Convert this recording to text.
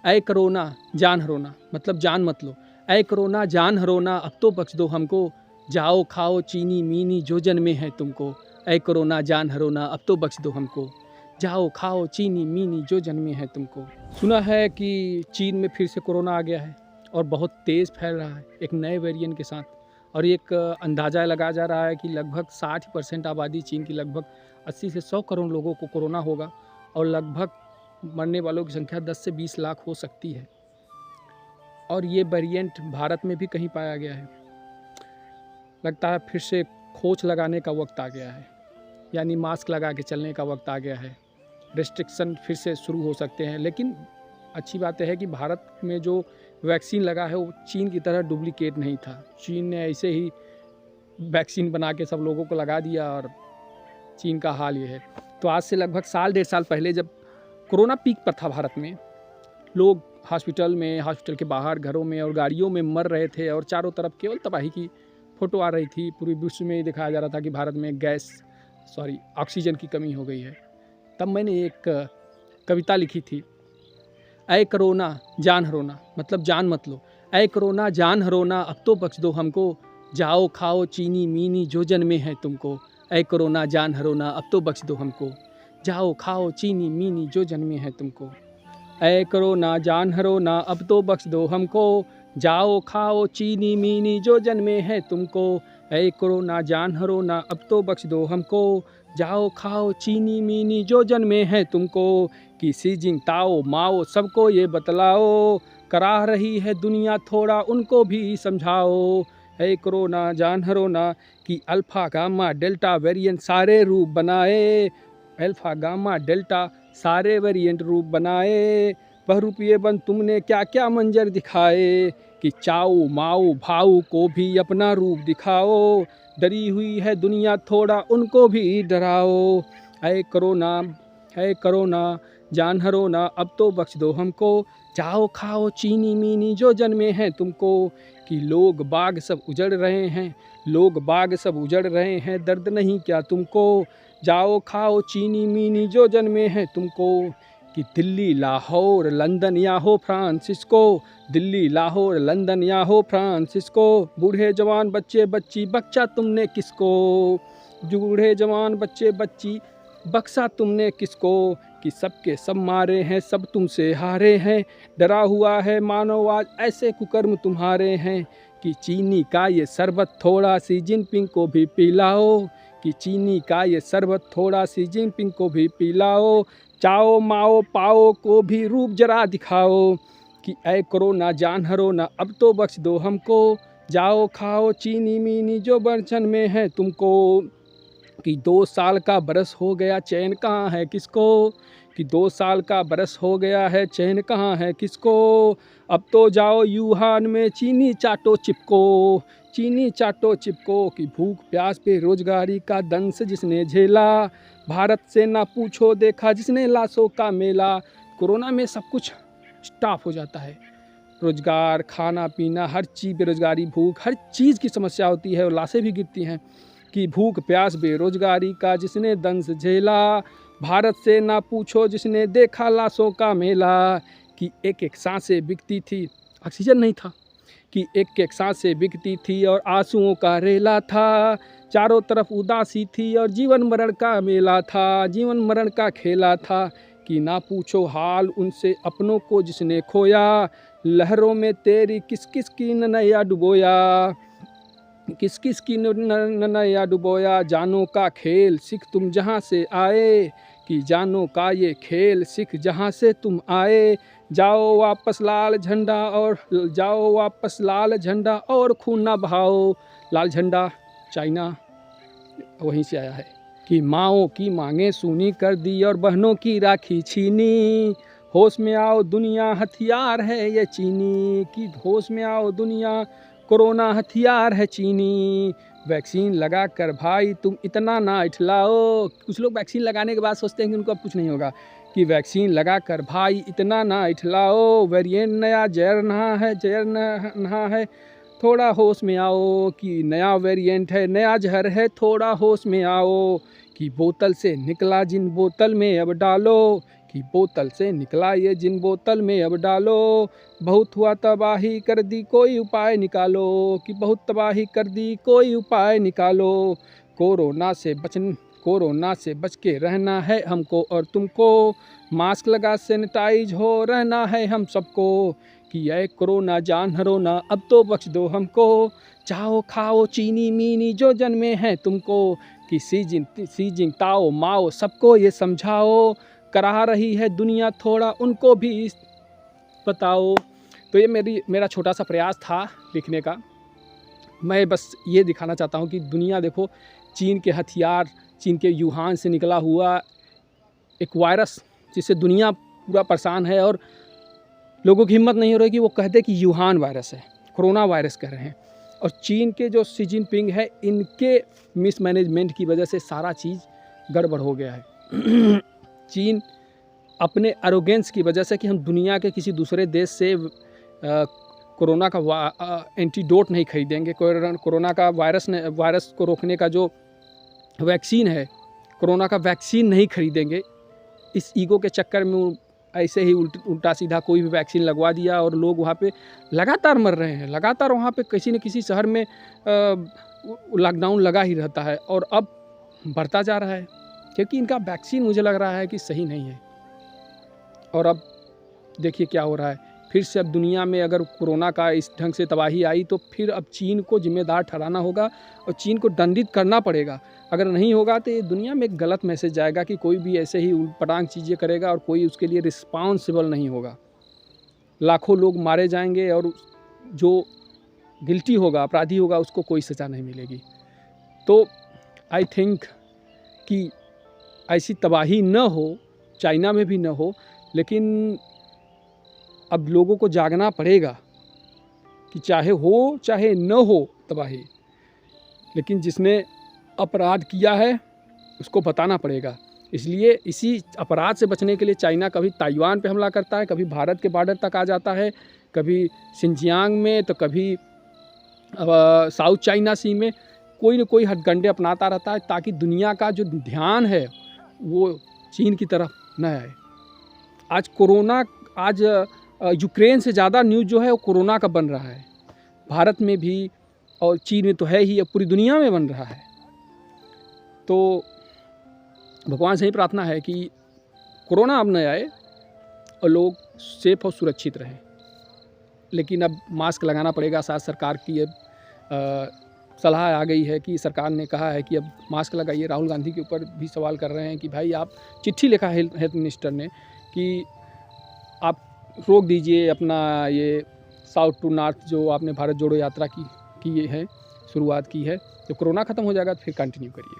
ऐ corona जान हरोना, मतलब जान मत लो। ऐ करोना जान हरोना, अब तो बख्श दो हमको, जाओ खाओ चीनी मीनी जो जन्मे हैं तुमको। ऐ करोना जान हरोना, अब तो बख्श दो हमको, जाओ खाओ चीनी मीनी जो जन्मे हैं तुमको। सुना है कि चीन में फिर से कोरोना आ गया है और बहुत तेज़ फैल रहा है एक नए वेरिएंट के साथ। और एक अंदाज़ा लगाया जा रहा है कि लगभग 60% आबादी चीन की लगभग 80 से 100 करोड़ लोगों को कोरोना होगा और लगभग मरने वालों की संख्या 10 से 20 लाख हो सकती है। और ये वेरिएंट भारत में भी कहीं पाया गया है। लगता है फिर से खोज लगाने का वक्त आ गया है, यानी मास्क लगा के चलने का वक्त आ गया है। रेस्ट्रिक्शन फिर से शुरू हो सकते हैं। लेकिन अच्छी बात है कि भारत में जो वैक्सीन लगा है वो चीन की तरह डुप्लीकेट नहीं था। चीन ने ऐसे ही वैक्सीन बना के सब लोगों को लगा दिया और चीन का हाल ये है। तो आज से लगभग साल 1.5 साल पहले जब कोरोना पीक पर था भारत में, लोग हॉस्पिटल में, हॉस्पिटल के बाहर, घरों में और गाड़ियों में मर रहे थे और चारों तरफ केवल तबाही की फ़ोटो आ रही थी। पूरे विश्व में दिखाया जा रहा था कि भारत में ऑक्सीजन की कमी हो गई है। तब मैंने एक कविता लिखी थी, ऐ करोना जान हरोना, मतलब जान मत लो। ऐ करोना जान हरोना, अब तो बख्श दो हमको, जाओ खाओ चीनी मीनी जो जन्मे हैं तुमको। ऐ करोना जान हरोना, अब तो बख्श दो हमको, जाओ खाओ चीनी मीनी जो जन्मे हैं तुमको। ऐ करोना जान हरोना, अब तो बख्श दो हमको, जाओ खाओ चीनी मीनी जो जन्मे हैं तुमको। ऐ करोना जान हरोना, अब तो बख्श दो हमको, जाओ खाओ चीनी मीनी जो जन्मे हैं तुमको। कि सी जिंगताओ माओ सबको ये बतलाओ, कराह रही है दुनिया थोड़ा उनको भी समझाओ। ऐ कोरोना जान हरोना, कि अल्फ़ा गामा डेल्टा वेरिएंट सारे रूप बनाए, अल्फ़ा गामा डेल्टा सारे वेरिएंट रूप बनाए। बहुरूपिये बन तुमने क्या क्या मंजर दिखाए, कि चाओ माओ भाऊ को भी अपना रूप दिखाओ, डरी हुई है दुनिया थोड़ा उनको भी डराओ। ऐ करोना जान हरोना, अब तो बख्श दो हमको, जाओ खाओ चीनी मीनी जो जन्मे हैं तुमको। कि लोग बाग सब उजड़ रहे हैं, लोग बाग सब उजड़ रहे हैं, दर्द नहीं क्या तुमको, जाओ खाओ चीनी मीनी जो जन्मे हैं तुमको। कि दिल्ली लाहौर लंदन या हो फ्रांसिस्को, दिल्ली लाहौर लंदन या हो फ्रांसिस्को, बूढ़े जवान बच्चे बच्ची बख्शा तुमने किसको, बूढ़े जवान बच्चे बच्ची बख्शा तुमने किसको। कि सबके सब मारे हैं सब तुमसे हारे हैं, डरा हुआ है मानो आज ऐसे कुकर्म तुम्हारे हैं। कि चीनी का ये शरबत थोड़ा सी जिनपिंग को भी पिलाओ, कि चीनी का ये शरबत थोड़ा सी जिनपिंग को भी पिलाओ, चाओ माओ पाओ को भी रूप जरा दिखाओ। कि ऐ कोरोना जान हरोना, अब तो बख्श दो हमको, जाओ खाओ चीनी मीनी जो बर्तन में है तुमको। कि 2 साल का बरस हो गया चैन कहाँ है किसको, कि 2 साल का बरस हो गया है चैन कहाँ है किसको। अब तो जाओ यूहान में चीनी चाटो चिपको, चीनी चाटो चिपको। कि भूख प्यास बेरोजगारी का दंश जिसने झेला, भारत से ना पूछो देखा जिसने लाशों का मेला। कोरोना में सब कुछ स्टॉप हो जाता है, रोजगार, खाना पीना, हर चीज़, बेरोजगारी, भूख, हर चीज़ की समस्या होती है और लाशें भी गिरती हैं। कि भूख प्यास बेरोजगारी का जिसने दंश झेला, भारत से ना पूछो जिसने देखा लाशों का मेला। कि एक एक सांसें बिकती थी, ऑक्सीजन नहीं था, कि एक एक सांसें बिकती थी और आंसुओं का रेला था, चारों तरफ उदासी थी और जीवन मरण का मेला था, जीवन मरण का खेला था। कि ना पूछो हाल उनसे अपनों को जिसने खोया, लहरों में तेरी किस किस की नैया डुबोया, किस किस की नैया डुबोया। जानो का खेल सिख तुम जहाँ से आए, कि जानो का ये खेल सिख जहाँ से तुम आए। जाओ वापस लाल झंडा और जाओ वापस लाल झंडा और खून ना बहाओ। लाल झंडा चाइना वहीं से आया है। कि माओं की मांगे सुनी कर दी और बहनों की राखी छीनी, होश में आओ दुनिया हथियार है ये चीनी। कि होश में आओ दुनिया कोरोना हथियार है चीनी। वैक्सीन लगा कर भाई तुम इतना ना इठलाओ, कुछ लोग वैक्सीन लगाने के बाद सोचते हैं कि उनको अब कुछ नहीं होगा। कि वैक्सीन लगा कर भाई इतना ना इठलाओ, वेरिएंट नया जहर नहा है थोड़ा होश में आओ। कि नया वेरिएंट है नया जहर है थोड़ा होश में आओ। कि बोतल से निकला जिन बोतल में अब डालो, कि बोतल से निकला ये जिन बोतल में अब डालो, बहुत हुआ तबाही कर दी कोई उपाय निकालो, कि बहुत तबाही कर दी कोई उपाय निकालो। कोरोना से बच के रहना है हमको और तुमको, मास्क लगा सैनिटाइज हो रहना है हम सबको, कि ऐ कोरोना जान हरोना अब तो बख्श दो हमको, चाहो खाओ चीनी मीनी जो जन्मे हैं तुमको, कि सी जिंगताओ माओ सबको ये समझाओ, करा रही है दुनिया थोड़ा उनको भी बताओ। तो ये मेरा छोटा सा प्रयास था लिखने का। मैं बस ये दिखाना चाहता हूँ कि दुनिया देखो, चीन के हथियार, चीन के वुहान से निकला हुआ एक वायरस जिससे दुनिया पूरा परेशान है, और लोगों की हिम्मत नहीं हो रही कि वो कह दे कि वुहान वायरस है, कोरोना वायरस कह रहे हैं। और चीन के जो शी जिनपिंग है, इनके मिसमैनेजमेंट की वजह से सारा चीज़ गड़बड़ हो गया है। चीन अपने एरोगेंस की वजह से कि हम दुनिया के किसी दूसरे देश से कोरोना का एंटीडोट नहीं खरीदेंगे, कोरोना का वायरस को रोकने का जो वैक्सीन है, कोरोना का वैक्सीन नहीं खरीदेंगे, इस ईगो के चक्कर में ऐसे ही उल्टा सीधा कोई भी वैक्सीन लगवा दिया, और लोग वहाँ पे लगातार मर रहे हैं। लगातार वहाँ पे किसी न किसी शहर में लॉकडाउन लगा ही रहता है, और अब बढ़ता जा रहा है क्योंकि इनका वैक्सीन मुझे लग रहा है कि सही नहीं है। और अब देखिए क्या हो रहा है, फिर से अब दुनिया में अगर कोरोना का इस ढंग से तबाही आई तो फिर अब चीन को जिम्मेदार ठहराना होगा और चीन को दंडित करना पड़ेगा। अगर नहीं होगा तो ये दुनिया में एक गलत मैसेज जाएगा कि कोई भी ऐसे ही उलटपटांग चीज़ें करेगा और कोई उसके लिए रिस्पॉन्सिबल नहीं होगा। लाखों लोग मारे जाएंगे और जो गिल्टी होगा, अपराधी होगा, उसको कोई सज़ा नहीं मिलेगी। तो आई थिंक कि ऐसी तबाही न हो, चाइना में भी न हो, लेकिन अब लोगों को जागना पड़ेगा कि चाहे हो चाहे न हो तबाही, लेकिन जिसने अपराध किया है उसको बताना पड़ेगा। इसलिए इसी अपराध से बचने के लिए चाइना कभी ताइवान पे हमला करता है, कभी भारत के बॉर्डर तक आ जाता है, कभी सिंजियांग में, तो कभी साउथ चाइना सी में कोई न कोई हथकंडे अपनाता रहता है ताकि दुनिया का जो ध्यान है वो चीन की तरफ न आए। आज यूक्रेन से ज़्यादा न्यूज़ जो है वो कोरोना का बन रहा है, भारत में भी और चीन में तो है ही, अब पूरी दुनिया में बन रहा है। तो भगवान से ही प्रार्थना है कि कोरोना अब न आए और लोग सेफ और सुरक्षित रहें। लेकिन अब मास्क लगाना पड़ेगा। साथ सरकार की अब सलाह आ गई है कि सरकार ने कहा है कि अब मास्क लगाइए। राहुल गांधी के ऊपर भी सवाल कर रहे हैं कि भाई आप, चिट्ठी लिखा है हेल्थ मिनिस्टर ने कि आप रोक दीजिए अपना ये साउथ टू नॉर्थ जो आपने भारत जोड़ो यात्रा की है, शुरुआत की है। जब कोरोना ख़त्म हो जाएगा तो फिर कंटिन्यू करिएगा।